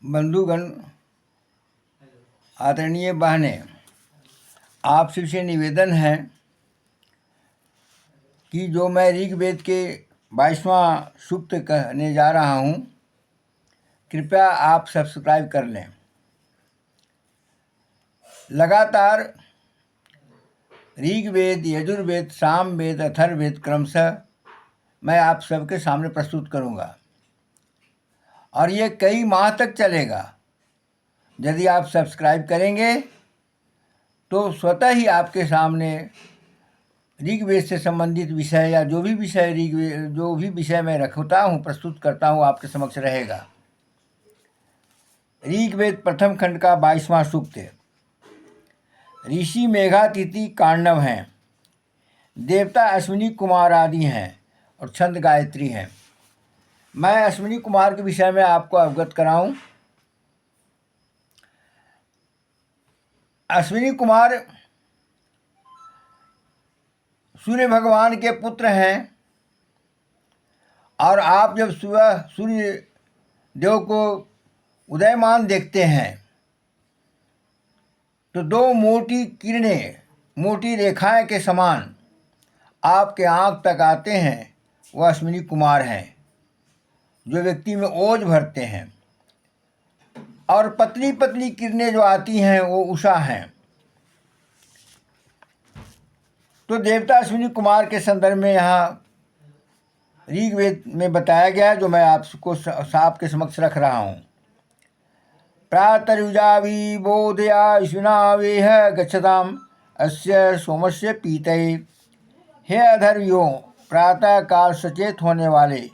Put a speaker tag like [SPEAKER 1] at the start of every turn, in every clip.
[SPEAKER 1] बंधुगण, आदरणीय बहनें, आप सबसे निवेदन है कि जो मैं ऋग्वेद के 22वां सूक्त कहने जा रहा हूँ, कृपया आप सब्सक्राइब कर लें। लगातार ऋग्वेद, यजुर्वेद, सामवेद, अथर्ववेद क्रमशः मैं आप सबके सामने प्रस्तुत करूँगा और ये कई माह तक चलेगा। यदि आप सब्सक्राइब करेंगे तो स्वतः ही आपके सामने ऋग्वेद से संबंधित विषय या जो भी विषय मैं रखता हूँ, प्रस्तुत करता हूँ, आपके समक्ष रहेगा। ऋग्वेद प्रथम खंड का 22वां सूक्त है। ऋषि मेघातिथि कांडव हैं, देवता अश्विनी कुमार आदि हैं और छंद गायत्री हैं। मैं अश्विनी कुमार के विषय में आपको अवगत कराऊं। अश्विनी कुमार सूर्य भगवान के पुत्र हैं और आप जब सुबह सूर्य देव को उदयमान देखते हैं तो दो मोटी किरणें, मोटी रेखाएं के समान आपके आँख तक आते हैं। वह अश्विनी कुमार हैं जो व्यक्ति में ओज भरते हैं। और पतली पतली किरणें जो आती हैं वो उषा हैं। तो देवता अश्विनी कुमार के संदर्भ में यहाँ ऋग्वेद में बताया गया है, जो मैं आपको आपके समक्ष रख रहा हूँ। प्रातरुजावि बोधया अश्विना वेह गच्छताम अस्य सोमस्य पीतये। हे अधर्वियों, प्रातः काल सचेत होने वाले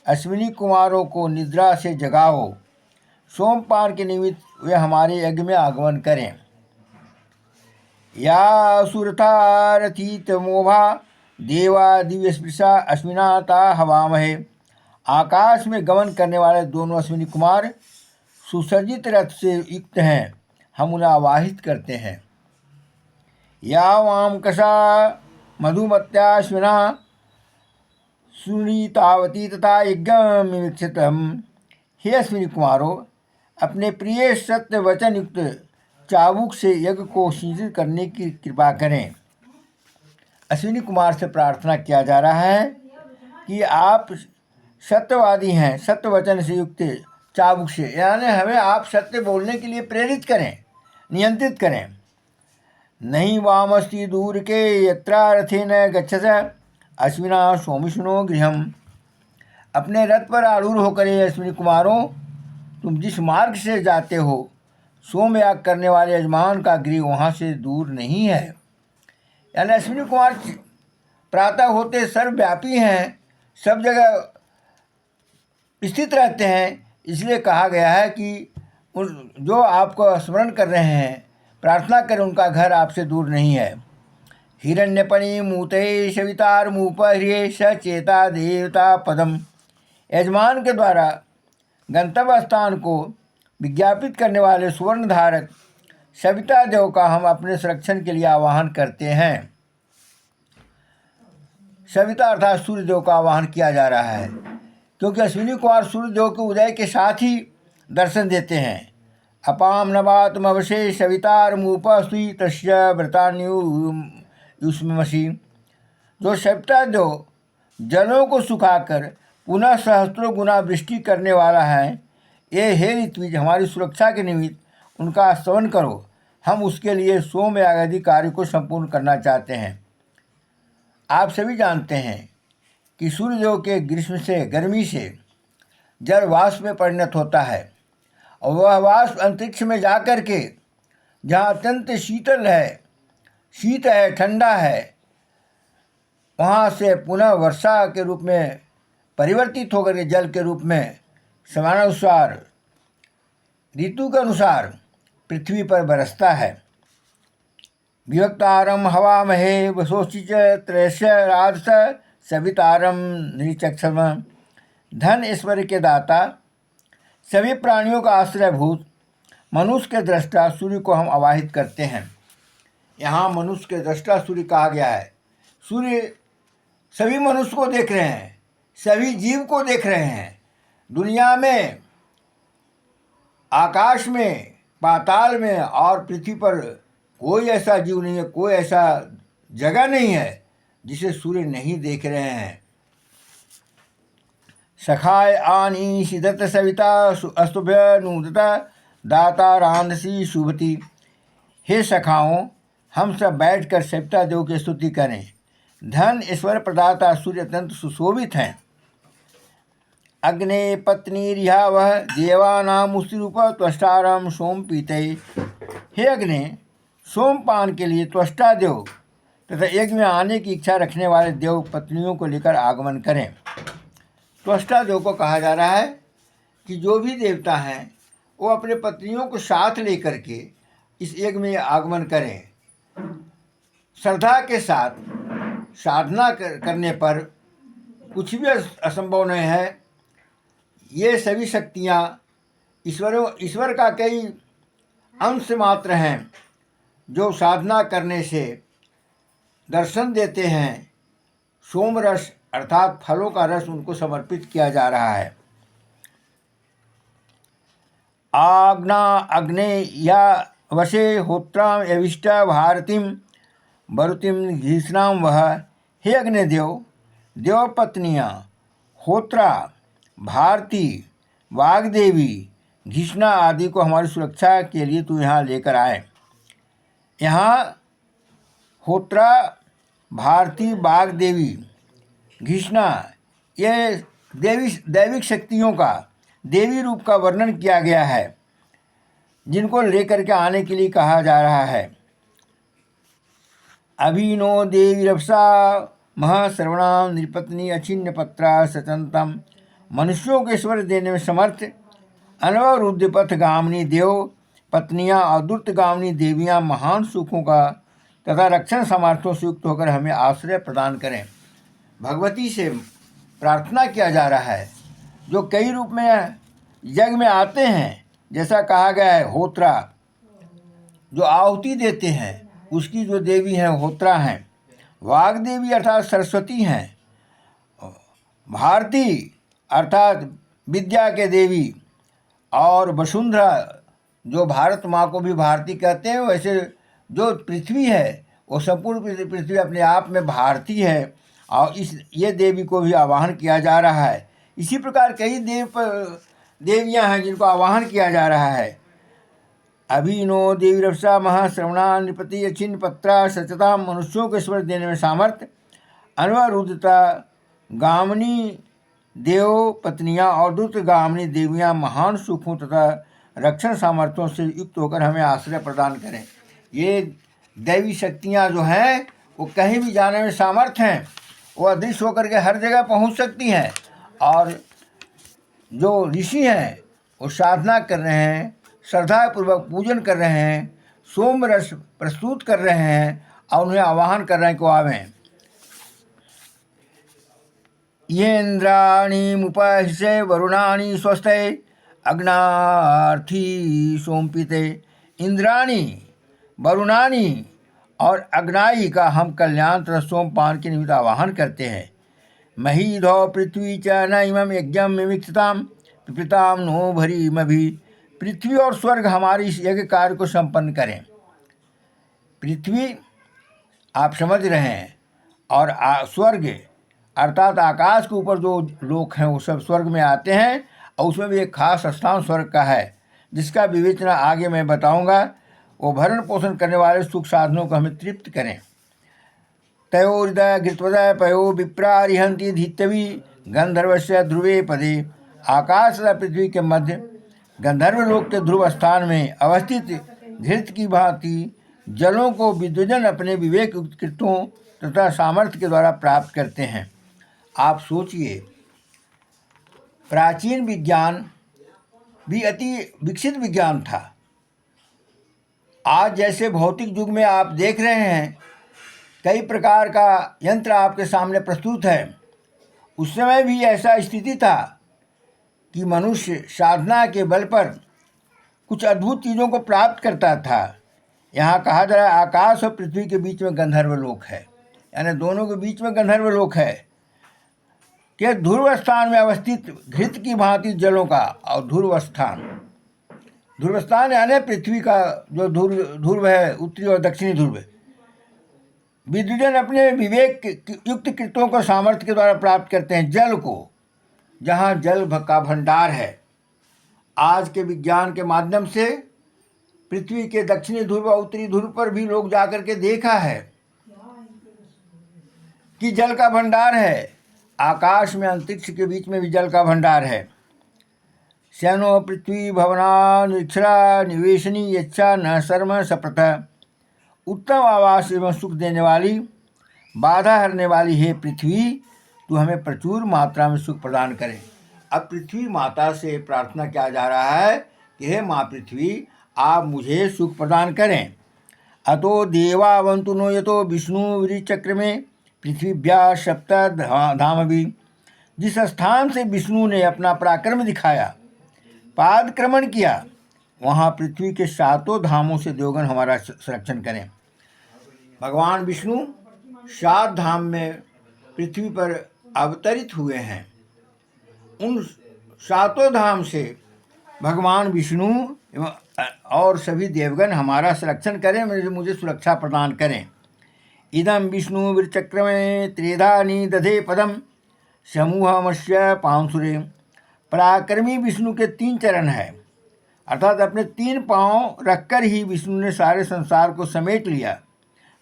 [SPEAKER 1] अश्विनी कुमारों को निद्रा से जगाओ, सोमपान के निमित्त वे हमारे यज्ञ में आगमन करें। या सुरथारथित मोभा देवा दिव्य स्पृशा अश्विनाता हवामहे। आकाश में गमन करने वाले दोनों अश्विनी कुमार सुसज्जित रथ से युक्त हैं, हम उन्हें आवाहित करते हैं। या वाम कषा मधुमत्याश्विना सुनीतावती तथा यज्ञमिक्षितम्। हे अश्विनी कुमारों, अपने प्रिय सत्य वचन युक्त चाबुक से यज्ञ को शीघ्र करने की कृपा करें। अश्विनी कुमार से प्रार्थना किया जा रहा है कि आप सत्यवादी हैं, सत्य वचन से युक्त चाबुक से, यानी हमें आप सत्य बोलने के लिए प्रेरित करें, नियंत्रित करें। नहीं वामस्ति दूर के यत्रा रथेन गच्छस अश्विना सोमिष्णो गृहम। अपने रथ पर आरूढ़ होकर ये अश्विनी कुमारों, तुम जिस मार्ग से जाते हो, सोमयाग करने वाले यजमान का गृह वहाँ से दूर नहीं है। यानी अश्विनी कुमार प्रातः होते सर्वव्यापी हैं, सब जगह स्थित रहते हैं। इसलिए कहा गया है कि जो आपको स्मरण कर रहे हैं, प्रार्थना करें, उनका घर आपसे दूर नहीं है। हिरण्यपणि मूते शवितार मूप ह्रिय सचेता देवता पदम। यजमान के द्वारा गंतव्य स्थान को विज्ञापित करने वाले सुवर्ण धारक सविता देव का हम अपने संरक्षण के लिए आवाहन करते हैं। सविता अर्थात सूर्य देव का आवाहन किया जा रहा है, क्योंकि अश्विनी कुमार सूर्य देव के उदय के साथ ही दर्शन देते हैं। अपाम नवातमवशे सवितारमुपस्वी तस्य व्रतान्युष्मसि। जो सविता देव जलों को सुखाकर पुनः सहस्त्रों गुना वृष्टि करने वाला है, ये हे ऋत्विज, हमारी सुरक्षा के निमित्त उनका स्तवन करो। हम उसके लिए सोमयाग आदि कार्य को संपूर्ण करना चाहते हैं। आप सभी जानते हैं कि सूर्यदेव के ग्रीष्म से, गर्मी से जल वाष्प में परिणत होता है और वह वाष्प अंतरिक्ष में जाकर के जहाँ अत्यंत शीतल है, शीत है, ठंडा है, वहाँ से पुनः वर्षा के रूप में परिवर्तित होकर के जल के रूप में समानुसार ऋतु के अनुसार पृथ्वी पर बरसता है। विभक्तारम हवामहे वसोचिच त्रयस्य राजस सवितारम नृचक्षम। धन ऐश्वर्य के दाता, सभी प्राणियों का आश्रयभूत, मनुष्य के दृष्टा सूर्य को हम आवाहित करते हैं। यहाँ मनुष्य के दृष्टा सूर्य कहा गया है। सूर्य सभी मनुष्य को देख रहे हैं, सभी जीव को देख रहे हैं। दुनिया में आकाश में, पाताल में और पृथ्वी पर कोई ऐसा जीव नहीं है, कोई ऐसा जगह नहीं है जिसे सूर्य नहीं देख रहे हैं। सखाय आनीषि दत्त सविता अस्तुभ्य नूदत दाता रांधसी शुभति। हे सखाओं, हम सब बैठकर सविता देव की स्तुति करें। धन ईश्वर प्रदाता सूर्य अत्यंत सुशोभित हैं। अग्ने पत्नी रिहा वह देवानामुष्टि रूप त्वष्टारम सोम पीते। हे अग्नि, सोमपान के लिए त्वष्टा देव तथा यज्ञ में आने की इच्छा रखने वाले देव पत्नियों को लेकर आगमन करें। त्वष्टा देव को कहा जा रहा है कि जो भी देवता हैं वो अपने पत्नियों को साथ लेकर के इस यज्ञ में आगमन करें। श्रद्धा के साथ साधना करने पर कुछ भी असंभव नहीं है। ये सभी शक्तियाँ ईश्वर का कई अंश मात्र हैं जो साधना करने से दर्शन देते हैं। सोम रस अर्थात फलों का रस उनको समर्पित किया जा रहा है। आग्ना अग्ने या वशे होत्राम यविष्ट भारतीम बरुतिम घीषणाम वह। हे अग्निदेव, देवपत्नियाँ होत्रा, भारती, वाग्देवी, घीषणा आदि को हमारी सुरक्षा के लिए तू यहाँ लेकर आए। यहाँ होत्रा, भारती, वाग्देवी, घीषणा ये दैविक शक्तियों का देवी रूप का वर्णन किया गया है, जिनको लेकर के आने के लिए कहा जा रहा है। अभिनो देवी रपसा मह सर्वणाम निपत्नी अचिन्य पत्रा सचंतम। मनुष्यों को ईश्वर देने में समर्थ अनुभव रुद्रपथ गामिनी देव पत्नियाँ और दुर्त गामिनी देवियाँ महान सुखों का तथा रक्षण सामर्थ्यों से युक्त होकर हमें आश्रय प्रदान करें। भगवती से प्रार्थना किया जा रहा है, जो कई रूप में यज्ञ में आते हैं। जैसा कहा गया है, होत्रा जो आहुति देते हैं उसकी जो देवी हैं होत्रा हैं। वाग्देवी अर्थात सरस्वती हैं। भारती अर्थात विद्या के देवी और वसुंधरा जो भारत माँ को भी भारती कहते हैं। वैसे जो पृथ्वी है वो संपूर्ण पृथ्वी अपने आप में भारती है और ये देवी को भी आवाहन किया जा रहा है। इसी प्रकार कई देवियाँ हैं जिनको आवाहन किया जा रहा है। अभिनो देवी रपसा महाश्रवणा नृपति अचिन्ह पत्रा सचता। मनुष्यों को ईश्वर देने में सामर्थ्य अनवरुद्धता गामिनी देव पत्नियाँ और दुर्त गामिनी देवियाँ महान सुखों तथा रक्षण सामर्थ्यों से युक्त होकर हमें आश्रय प्रदान करें। ये दैवी शक्तियाँ जो हैं वो कहीं भी जाने में सामर्थ्य हैं। वो अदृश्य होकर के हर जगह पहुंच सकती हैं। और जो ऋषि हैं वो साधना कर रहे हैं, श्रद्धापूर्वक पूजन कर रहे हैं, सोम रस प्रस्तुत कर रहे हैं और उन्हें आवाहन कर रहे हैं को आवें। ये इंद्राणी मुपहिषे वरुणानी स्वस्थे अग्नार्थी सोमपिते। इंद्राणी, वरुणानी और अग्नाई का हम कल्याण तथा सोमपान के निमित्त आवाहन करते हैं। महीधौ पृथ्वी च न इमं यज्ञम मिमिक्षताम पिताम नो भरीमभि। पृथ्वी और स्वर्ग हमारी इस यज्ञ कार्य को संपन्न करें। पृथ्वी आप समझ रहे हैं और स्वर्ग अर्थात आकाश के ऊपर जो लोक हैं वो सब स्वर्ग में आते हैं। और उसमें भी एक खास स्थान स्वर्ग का है जिसका विवेचना आगे मैं बताऊंगा। वो भरण पोषण करने वाले सुख साधनों को हमें तृप्त करें। तयोर्दय घृतवदय पयो विप्रारिहंति धितवी गंधर्वस्य ध्रुवे पदे। आकाश तथा पृथ्वी के मध्य गंधर्व लोक के ध्रुव स्थान में अवस्थित घृत की भांति जलों को विद्वजन अपने विवेक युक्त कृतों तथा सामर्थ्य के द्वारा प्राप्त करते हैं। आप सोचिए, प्राचीन विज्ञान भी अति विकसित विज्ञान था। आज जैसे भौतिक युग में आप देख रहे हैं कई प्रकार का यंत्र आपके सामने प्रस्तुत है, उस समय भी ऐसा स्थिति था कि मनुष्य साधना के बल पर कुछ अद्भुत चीज़ों को प्राप्त करता था। यहाँ कहा जा रहा है आकाश और पृथ्वी के बीच में गंधर्व लोक है, यानी दोनों के बीच में गंधर्व लोक है कि ध्रुव स्थान में अवस्थित घृत की भांति जलों का और ध्रुव स्थान ध्रुवस्थान यानी पृथ्वी का जो ध्रुव है, उत्तरी और दक्षिणी ध्रुव। विद्वजन अपने विवेक युक्त कृतों को सामर्थ्य के द्वारा प्राप्त करते हैं जल को, जहाँ जल का भंडार है। आज के विज्ञान के माध्यम से पृथ्वी के दक्षिणी ध्रुव और उत्तरी ध्रुव पर भी लोग जाकर के देखा है कि जल का भंडार है। आकाश में, अंतरिक्ष के बीच में भी जल का भंडार है। शयनो पृथ्वी भवना निक्षरा निवेशनी यच्छा न शर्म सप्रथ। उत्तम आवास एवं सुख देने वाली, बाधा हरने वाली है पृथ्वी, तू हमें प्रचुर मात्रा में सुख प्रदान करे। अब पृथ्वी माता से प्रार्थना किया जा रहा है कि हे माँ पृथ्वी, आप मुझे सुख प्रदान करें। अतो देवावंतु नो यतो विष्णु चक्र में पृथ्वीभ्या सप्त धाम भी। जिस स्थान से विष्णु ने अपना पराक्रम दिखाया, पादक्रमण किया, वहाँ पृथ्वी के 7 धामों से देवगण हमारा संरक्षण करें। भगवान विष्णु 7 धाम में पृथ्वी पर अवतरित हुए हैं। उन 7 धाम से भगवान विष्णु और सभी देवगण हमारा संरक्षण करें, मुझे सुरक्षा प्रदान करें। इदम विष्णु विरचक्र में त्रेधानी दधे पदम समूहमस्य पांसुरे। पराक्रमी विष्णु के 3 चरण है, अर्थात अपने 3 पांव रखकर ही विष्णु ने सारे संसार को समेट लिया।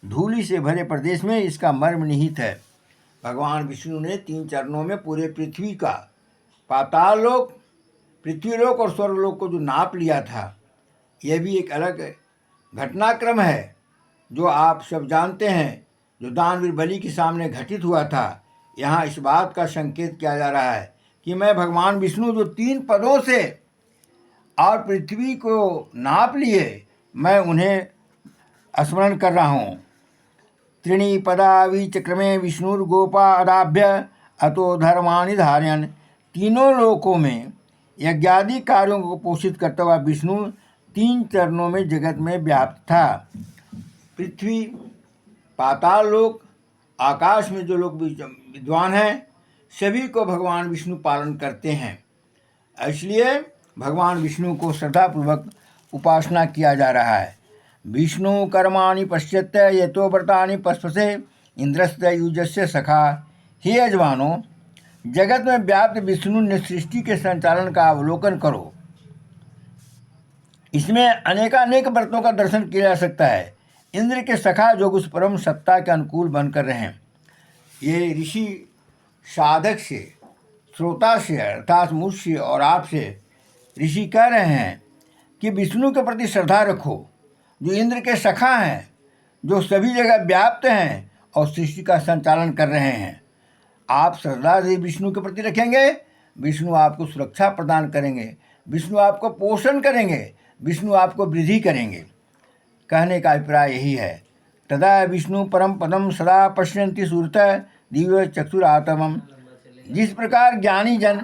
[SPEAKER 1] धूलि से भरे प्रदेश में इसका मर्म निहित है। भगवान विष्णु ने 3 चरणों में पूरे पृथ्वी का, पाताल लोक, पृथ्वीलोक और स्वर्गलोक को जो नाप लिया था, यह भी एक अलग घटनाक्रम है जो आप सब जानते हैं, जो दानवीर बलि के सामने घटित हुआ था। यहाँ इस बात का संकेत किया जा रहा है कि मैं भगवान विष्णु जो 3 पदों से और पृथ्वी को नाप लिए, मैं उन्हें स्मरण कर रहा हूँ। त्रीणि पदा विचक्रमे विष्णुर्गोपा अदाभ्य अतो धर्मानि धारयन्। 3 लोकों में यज्ञादि कार्यों को पोषित करता हुआ विष्णु 3 चरणों में जगत में व्याप्त था। पृथ्वी, पाताल लोक, आकाश में जो लोग विद्वान हैं, सभी को भगवान विष्णु पालन करते हैं। इसलिए भगवान विष्णु को श्रद्धापूर्वक उपासना किया जा रहा है। विष्णु कर्माणि पश्यत्य यतो व्रतानि पस्पसे इंद्रस्य युजस्य सखा। हे यजमानो, जगत में व्याप्त विष्णु ने सृष्टि के संचालन का अवलोकन करो। इसमें अनेकानेक व्रतों का दर्शन किया जा सकता है। इंद्र के सखा जो उस परम सत्ता के अनुकूल बनकर रहे हैं। ये ऋषि साधक से, श्रोता से, अर्थात मुझसे और आपसे ऋषि कह रहे हैं कि विष्णु के प्रति श्रद्धा रखो, जो इंद्र के सखा हैं, जो सभी जगह व्याप्त हैं और सृष्टि का संचालन कर रहे हैं। आप श्रद्धा से विष्णु के प्रति रखेंगे, विष्णु आपको सुरक्षा प्रदान करेंगे, विष्णु आपको पोषण करेंगे, विष्णु आपको वृद्धि करेंगे। कहने का अभिप्राय यही है। तदा विष्णु परम पदम सदा पश्यन्ति सुरत दिव्य चक्षुरातमम। जिस प्रकार ज्ञानी जन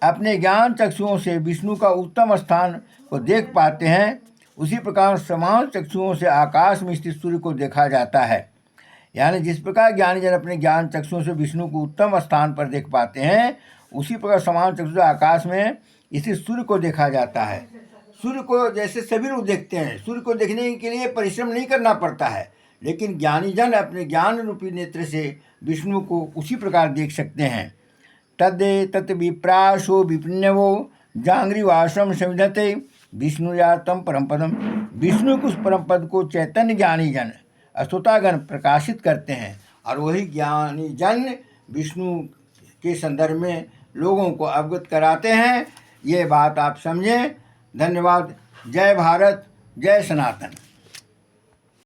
[SPEAKER 1] अपने ज्ञान चक्षुओं से विष्णु का उत्तम स्थान को देख पाते हैं, उसी प्रकार समान चक्षुओं से आकाश में स्थित सूर्य को देखा जाता है। यानी जिस प्रकार ज्ञानी जन अपने ज्ञान चक्षुओं से विष्णु को उत्तम स्थान पर देख पाते हैं, उसी प्रकार समान चक्षु से आकाश में स्थित सूर्य को देखा जाता है। सूर्य को जैसे सभी लोग देखते हैं, सूर्य को देखने के लिए परिश्रम नहीं करना पड़ता है, लेकिन ज्ञानी जन अपने ज्ञान रूपी नेत्र से विष्णु को उसी प्रकार देख सकते हैं। तद्दे तत् विप्राशो विपिन्नवो जांग्रीवासम समिधते विष्णुयातम परम पदम। विष्णु के उस परम पद को चैतन्य ज्ञानी जन, श्रोतागण प्रकाशित करते हैं, और वही ज्ञानी जन विष्णु के संदर्भ में लोगों को अवगत कराते हैं। ये बात आप समझें। धन्यवाद। जय भारत, जय सनातन।